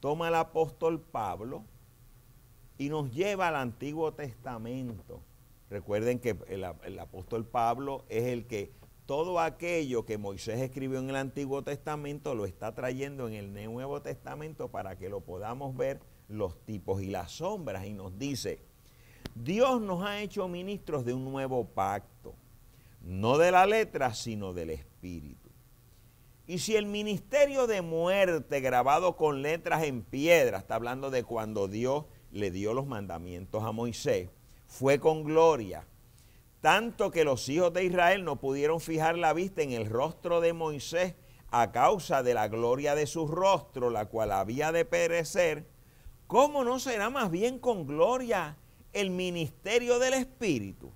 toma el apóstol Pablo y nos lleva al Antiguo Testamento. Recuerden que el apóstol Pablo es el que todo aquello que Moisés escribió en el Antiguo Testamento lo está trayendo en el Nuevo Testamento para que lo podamos ver los tipos y las sombras. Y nos dice, Dios nos ha hecho ministros de un nuevo pacto, no de la letra, sino del Espíritu. Y si el ministerio de muerte grabado con letras en piedra, está hablando de cuando Dios le dio los mandamientos a Moisés, fue con gloria, tanto que los hijos de Israel no pudieron fijar la vista en el rostro de Moisés a causa de la gloria de su rostro, la cual había de perecer, ¿cómo no será más bien con gloria el ministerio del Espíritu?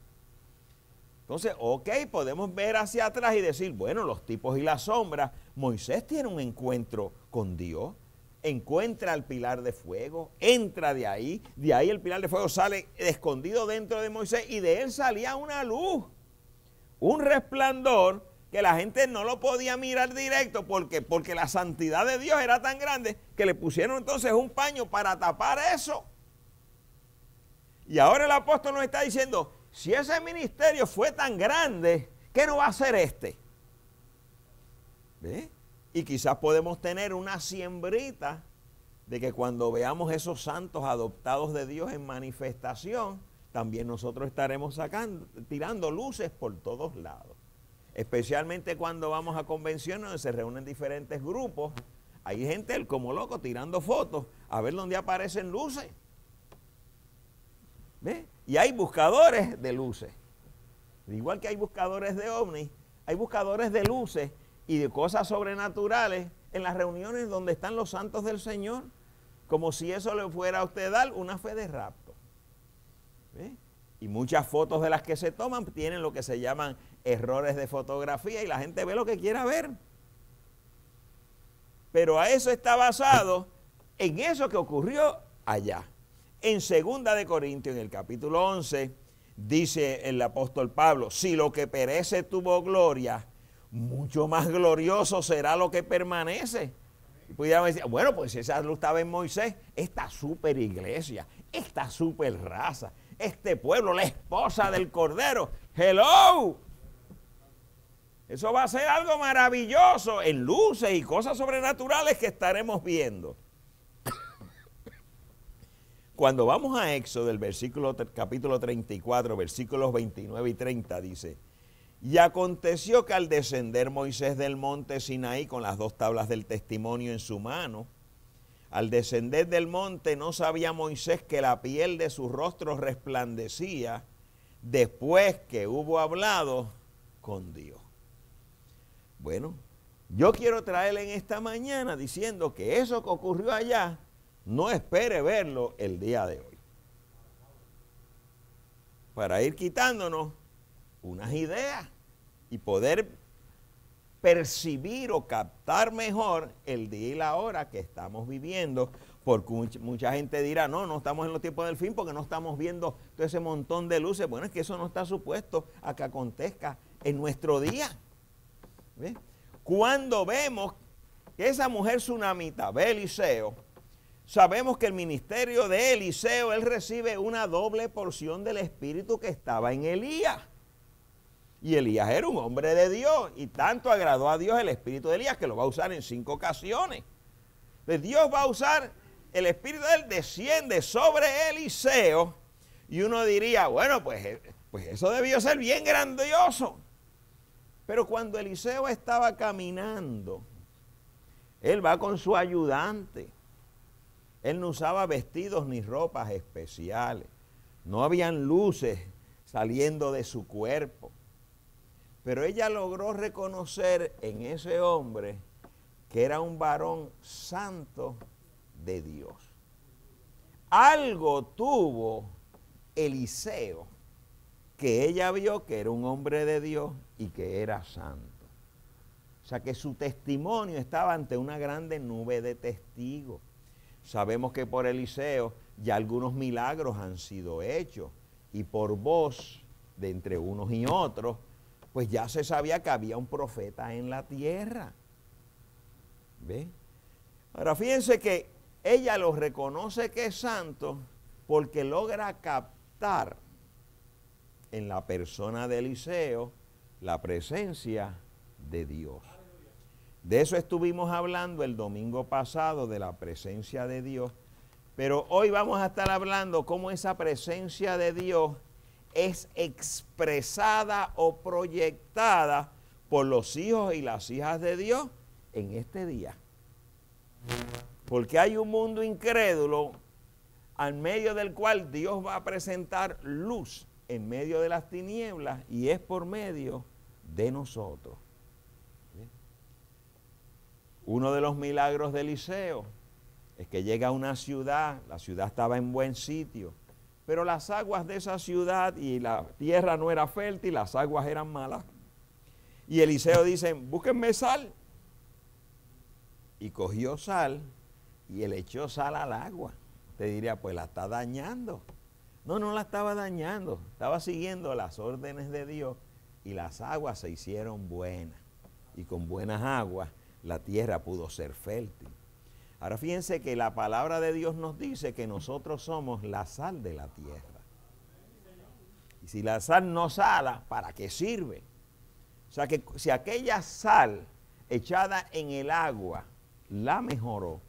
Entonces, ok, podemos ver hacia atrás y decir, bueno, los tipos y las sombras, Moisés tiene un encuentro con Dios, encuentra el pilar de fuego, entra de ahí el pilar de fuego sale escondido dentro de Moisés y de él salía una luz, un resplandor que la gente no lo podía mirar directo porque la santidad de Dios era tan grande que le pusieron entonces un paño para tapar eso. Y ahora el apóstol nos está diciendo, si ese ministerio fue tan grande, ¿qué no va a ser este? ¿Ve? Y quizás podemos tener una siembrita de que cuando veamos esos santos adoptados de Dios en manifestación, también nosotros estaremos tirando luces por todos lados. Especialmente cuando vamos a convenciones donde se reúnen diferentes grupos. Hay gente como loco tirando fotos a ver dónde aparecen luces. ¿Ve? Y hay buscadores de luces. Igual que hay buscadores de ovnis, hay buscadores de luces y de cosas sobrenaturales en las reuniones donde están los santos del Señor, como si eso le fuera a usted dar una fe de rapto. ¿Ve? Y muchas fotos de las que se toman tienen lo que se llaman errores de fotografía y la gente ve lo que quiera ver. Pero a eso está basado en eso que ocurrió allá. En 2 de Corintios, en el capítulo 11, dice el apóstol Pablo, si lo que perece tuvo gloria, mucho más glorioso será lo que permanece. Y pudiéramos decir, bueno, pues esa luz estaba en Moisés, esta super iglesia, esta super raza, este pueblo, la esposa del Cordero, hello. Eso va a ser algo maravilloso en luces y cosas sobrenaturales que estaremos viendo. Cuando vamos a Éxodo, del capítulo 34, versículos 29 y 30, dice, y aconteció que al descender Moisés del monte Sinaí con las 2 tablas del testimonio en su mano, al descender del monte no sabía Moisés que la piel de su rostro resplandecía después que hubo hablado con Dios. Bueno, yo quiero traerle en esta mañana diciendo que eso que ocurrió allá, no espere verlo el día de hoy. Para ir quitándonos unas ideas y poder percibir o captar mejor el día y la hora que estamos viviendo, porque mucha gente dirá, no estamos en los tiempos del fin porque no estamos viendo todo ese montón de luces. Bueno, es que eso no está supuesto a que acontezca en nuestro día. ¿Ve? Cuando vemos que esa mujer tsunamita ve a Eliseo, sabemos que el ministerio de Eliseo, él recibe una doble porción del espíritu que estaba en Elías. Y Elías era un hombre de Dios y tanto agradó a Dios el espíritu de Elías que lo va a usar en 5 ocasiones. Entonces Dios va a usar, el espíritu de él desciende sobre Eliseo y uno diría, bueno, pues eso debió ser bien grandioso. Pero cuando Eliseo estaba caminando, él va con su ayudante. Él no usaba vestidos ni ropas especiales. No habían luces saliendo de su cuerpo. Pero ella logró reconocer en ese hombre que era un varón santo de Dios. Algo tuvo Eliseo que ella vio que era un hombre de Dios y que era santo. O sea que su testimonio estaba ante una grande nube de testigos. Sabemos que por Eliseo ya algunos milagros han sido hechos y por voz de entre unos y otros, pues ya se sabía que había un profeta en la tierra. ¿Ve? Ahora fíjense que ella lo reconoce que es santo porque logra captar en la persona de Eliseo la presencia de Dios. De eso estuvimos hablando el domingo pasado, de la presencia de Dios, pero hoy vamos a estar hablando cómo esa presencia de Dios es expresada o proyectada por los hijos y las hijas de Dios en este día. Porque hay un mundo incrédulo al medio del cual Dios va a presentar luz en medio de las tinieblas, y es por medio de nosotros. Uno de los milagros de Eliseo es que llega a una ciudad, la ciudad estaba en buen sitio, pero las aguas de esa ciudad y la tierra no era fértil, las aguas eran malas. Y Eliseo dice, búsquenme sal. Y cogió sal y le echó sal al agua. Usted diría, pues la está dañando. No, no la estaba dañando, estaba siguiendo las órdenes de Dios, y las aguas se hicieron buenas. Y con buenas aguas la tierra pudo ser fértil. Ahora fíjense que la palabra de Dios nos dice que nosotros somos la sal de la tierra. Y si la sal no sala, ¿para qué sirve? O sea que si aquella sal echada en el agua la mejoró,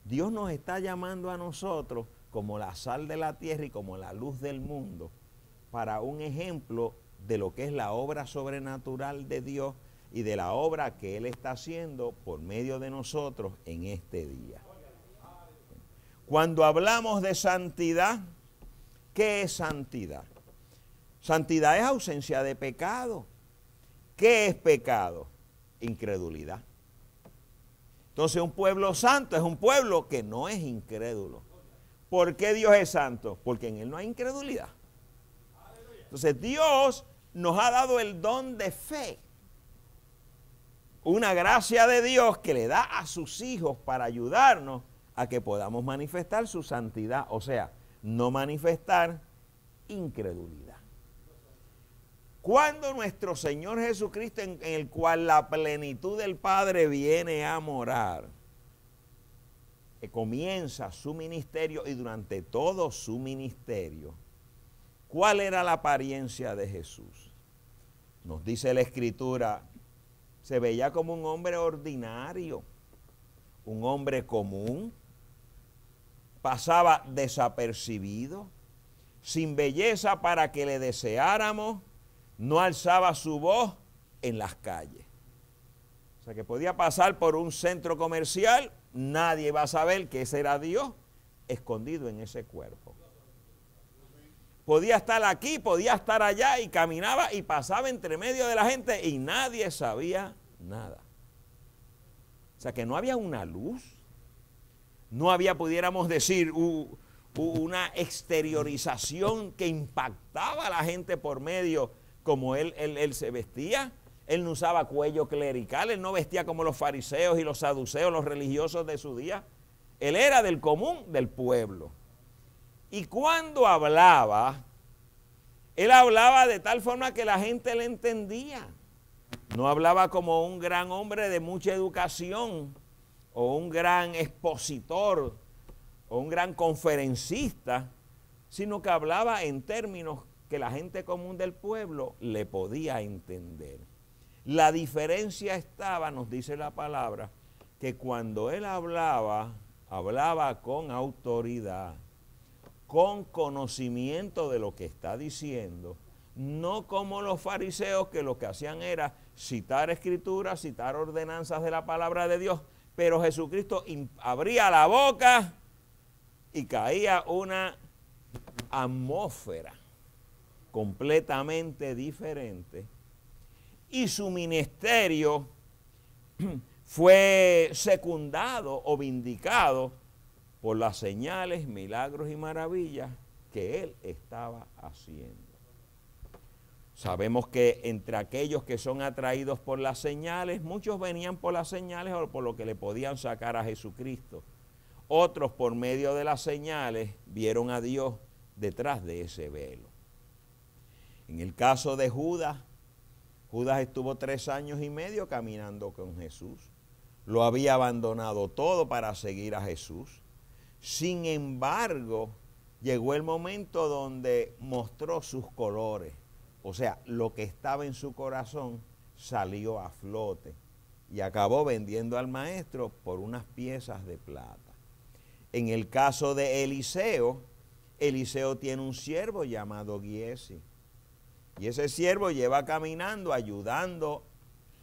Dios nos está llamando a nosotros como la sal de la tierra y como la luz del mundo, para un ejemplo de lo que es la obra sobrenatural de Dios y de la obra que Él está haciendo por medio de nosotros en este día. Cuando hablamos de santidad, ¿qué es santidad? Santidad es ausencia de pecado. ¿Qué es pecado? Incredulidad. Entonces un pueblo santo es un pueblo que no es incrédulo. ¿Por qué Dios es santo? Porque en Él no hay incredulidad. Entonces Dios nos ha dado el don de fe. Una gracia de Dios que le da a sus hijos para ayudarnos a que podamos manifestar su santidad. O sea, no manifestar incredulidad. Cuando nuestro Señor Jesucristo, en el cual la plenitud del Padre viene a morar, comienza su ministerio, y durante todo su ministerio, ¿cuál era la apariencia de Jesús? Nos dice la Escritura, se veía como un hombre ordinario, un hombre común, pasaba desapercibido, sin belleza para que le deseáramos, no alzaba su voz en las calles. O sea que podía pasar por un centro comercial, nadie va a saber que ese era Dios escondido en ese cuerpo. Podía estar aquí, podía estar allá, y caminaba y pasaba entre medio de la gente y nadie sabía nada. O sea que no había una luz, no había, pudiéramos decir, una exteriorización que impactaba a la gente por medio como él se vestía. Él no usaba cuello clerical, él no vestía como los fariseos y los saduceos, los religiosos de su día. Él era del común del pueblo. Y cuando hablaba, él hablaba de tal forma que la gente le entendía. No hablaba como un gran hombre de mucha educación, o un gran expositor, o un gran conferencista, sino que hablaba en términos que la gente común del pueblo le podía entender. La diferencia estaba, nos dice la palabra, que cuando él hablaba, hablaba con autoridad, con conocimiento de lo que está diciendo, no como los fariseos, que lo que hacían era citar escrituras, citar ordenanzas de la palabra de Dios, pero Jesucristo abría la boca y caía una atmósfera completamente diferente, y su ministerio fue secundado o vindicado por las señales, milagros y maravillas que él estaba haciendo. Sabemos que entre aquellos que son atraídos por las señales, muchos venían por las señales o por lo que le podían sacar a Jesucristo. Otros, por medio de las señales, vieron a Dios detrás de ese velo. En el caso de Judas, Judas estuvo 3 años y medio caminando con Jesús. Lo había abandonado todo para seguir a Jesús. Sin embargo, llegó el momento donde mostró sus colores. O sea, lo que estaba en su corazón salió a flote y acabó vendiendo al maestro por unas piezas de plata. En el caso de Eliseo, Eliseo tiene un siervo llamado Giesi. Y ese siervo lleva caminando, ayudando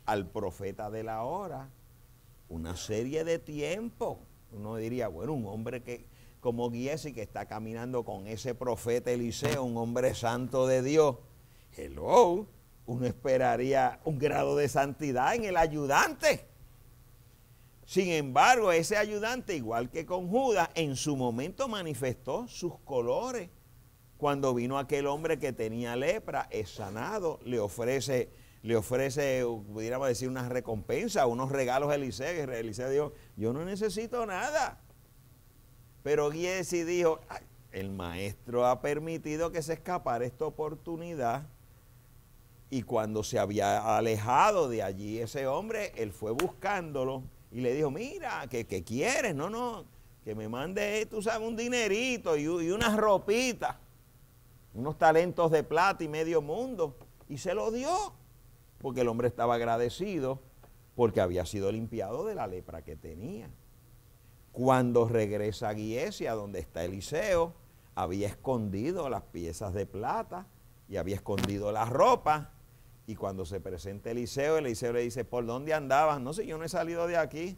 al profeta de la hora una serie de tiempo. Uno diría, bueno, un hombre que como Giesi, que está caminando con ese profeta Eliseo, un hombre santo de Dios, hello, uno esperaría un grado de santidad en el ayudante. Sin embargo, ese ayudante, igual que con Judas, en su momento manifestó sus colores. Cuando vino aquel hombre que tenía lepra, es sanado, le ofrece, pudiéramos decir, una recompensa, unos regalos a Eliseo. Eliseo dijo, yo no necesito nada. Pero Giesi dijo, el maestro ha permitido que se escapara esta oportunidad. Y cuando se había alejado de allí ese hombre, él fue buscándolo y le dijo, mira, ¿qué quieres? No, que me mande, tú sabes, un dinerito y unas ropitas, unos talentos de plata y medio mundo. Y se lo dio, porque el hombre estaba agradecido porque había sido limpiado de la lepra que tenía. Cuando regresa Giesi a donde está Eliseo, había escondido las piezas de plata y había escondido la ropa. Y cuando se presenta Eliseo le dice, ¿por dónde andabas? No sé, yo no he salido de aquí.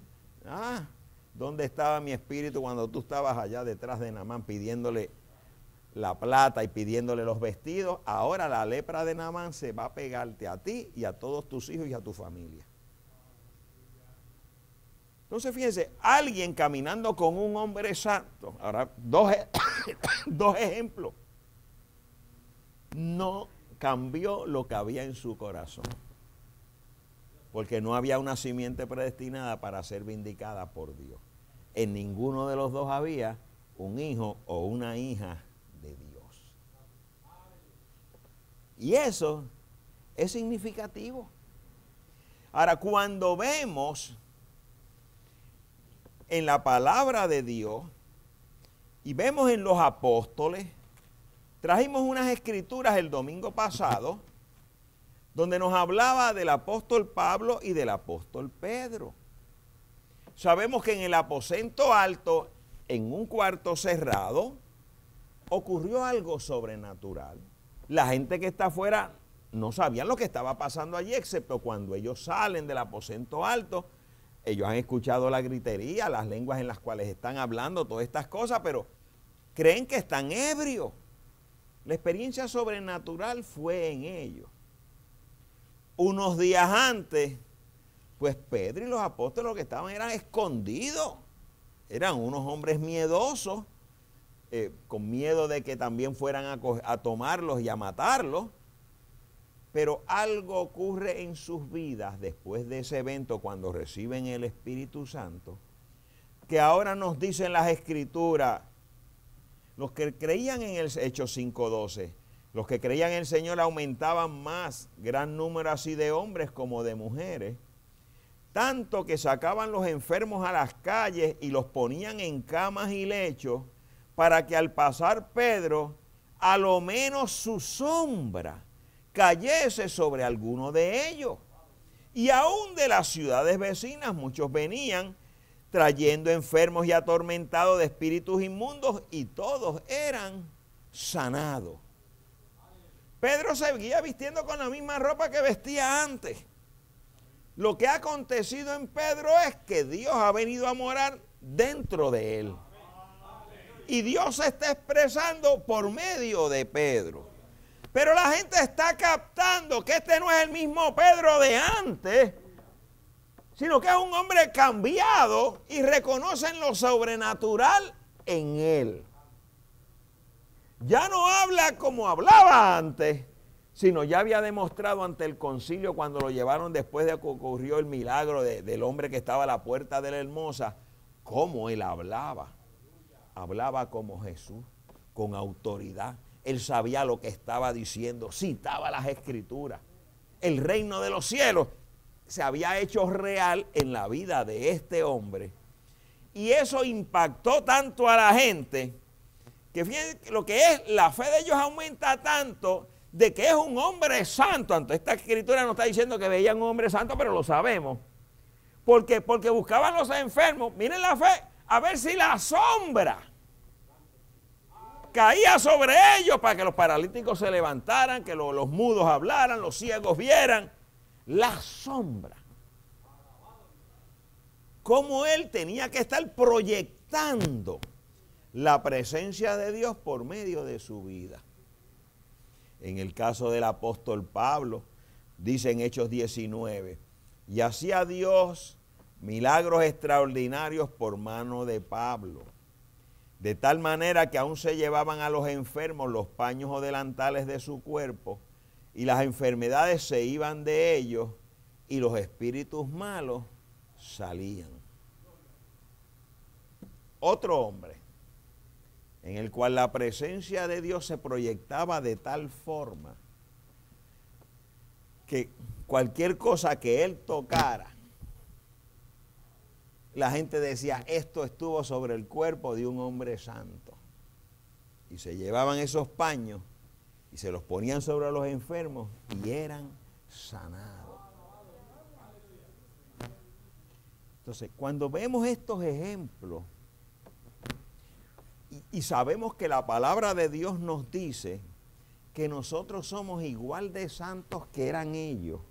¿Dónde estaba mi espíritu cuando tú estabas allá detrás de Naamán pidiéndole la plata y pidiéndole los vestidos? Ahora la lepra de Naamán se va a pegarte a ti y a todos tus hijos y a tu familia. Entonces fíjense, alguien caminando con un hombre santo. Ahora, dos ejemplos. No cambió lo que había en su corazón, porque no había una simiente predestinada para ser vindicada por Dios. En ninguno de los dos había un hijo o una hija de Dios. Y eso es significativo. Ahora, cuando vemos en la palabra de Dios y vemos en los apóstoles, trajimos unas escrituras el domingo pasado donde nos hablaba del apóstol Pablo y del apóstol Pedro. Sabemos que en el aposento alto, en un cuarto cerrado, ocurrió algo sobrenatural. La gente que está afuera no sabían lo que estaba pasando allí, excepto cuando ellos salen del aposento alto. Ellos han escuchado la gritería, las lenguas en las cuales están hablando, todas estas cosas, pero creen que están ebrios. La experiencia sobrenatural fue en ellos. Unos días antes, pues Pedro y los apóstoles lo que estaban eran escondidos. Eran unos hombres miedosos, con miedo de que también fueran a tomarlos y a matarlos. Pero algo ocurre en sus vidas después de ese evento, cuando reciben el Espíritu Santo, que ahora nos dicen las Escrituras. Los que creían en el Hechos 5:12, los que creían en el Señor aumentaban más, gran número así de hombres como de mujeres, tanto que sacaban los enfermos a las calles y los ponían en camas y lechos, para que al pasar Pedro, a lo menos su sombra cayese sobre alguno de ellos. Y aún de las ciudades vecinas muchos venían, trayendo enfermos y atormentados de espíritus inmundos, y todos eran sanados. Pedro seguía vistiendo con la misma ropa que vestía antes. Lo que ha acontecido en Pedro es que Dios ha venido a morar dentro de él. Y Dios se está expresando por medio de Pedro. Pero la gente está captando que este no es el mismo Pedro de antes, sino que es un hombre cambiado, y reconocen lo sobrenatural en él. Ya no habla como hablaba antes, sino ya había demostrado ante el concilio, cuando lo llevaron después de que ocurrió el milagro del hombre que estaba a la puerta de la Hermosa, cómo él hablaba. Hablaba como Jesús, con autoridad. Él sabía lo que estaba diciendo, citaba las Escrituras. El reino de los cielos se había hecho real en la vida de este hombre. Y eso impactó tanto a la gente que fíjense, lo que es la fe de ellos aumenta tanto de que es un hombre santo. Esta escritura no está diciendo que veían un hombre santo, pero lo sabemos. Porque buscaban los enfermos. Miren la fe, a ver si la sombra caía sobre ellos para que los paralíticos se levantaran, que los mudos hablaran, los ciegos vieran. La sombra. Cómo él tenía que estar proyectando la presencia de Dios por medio de su vida. En el caso del apóstol Pablo, dice en Hechos 19, y hacía Dios milagros extraordinarios por mano de Pablo, de tal manera que aún se llevaban a los enfermos los paños o delantales de su cuerpo, y las enfermedades se iban de ellos, y los espíritus malos salían. Otro hombre en el cual la presencia de Dios se proyectaba de tal forma que cualquier cosa que él tocara, la gente decía, esto estuvo sobre el cuerpo de un hombre santo. Y se llevaban esos paños y se los ponían sobre los enfermos y eran sanados. Entonces, cuando vemos estos ejemplos, y sabemos que la palabra de Dios nos dice que nosotros somos igual de santos que eran ellos,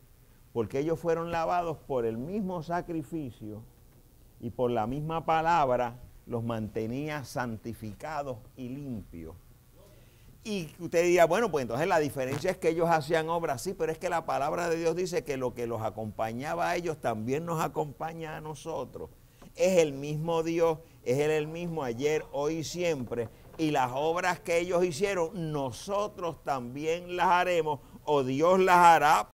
porque ellos fueron lavados por el mismo sacrificio y por la misma palabra los mantenía santificados y limpios. Y usted dirá, bueno, pues entonces la diferencia es que ellos hacían obras, sí, pero es que la palabra de Dios dice que lo que los acompañaba a ellos también nos acompaña a nosotros. Es el mismo Dios, es el mismo ayer, hoy y siempre. Y las obras que ellos hicieron, nosotros también las haremos, o Dios las hará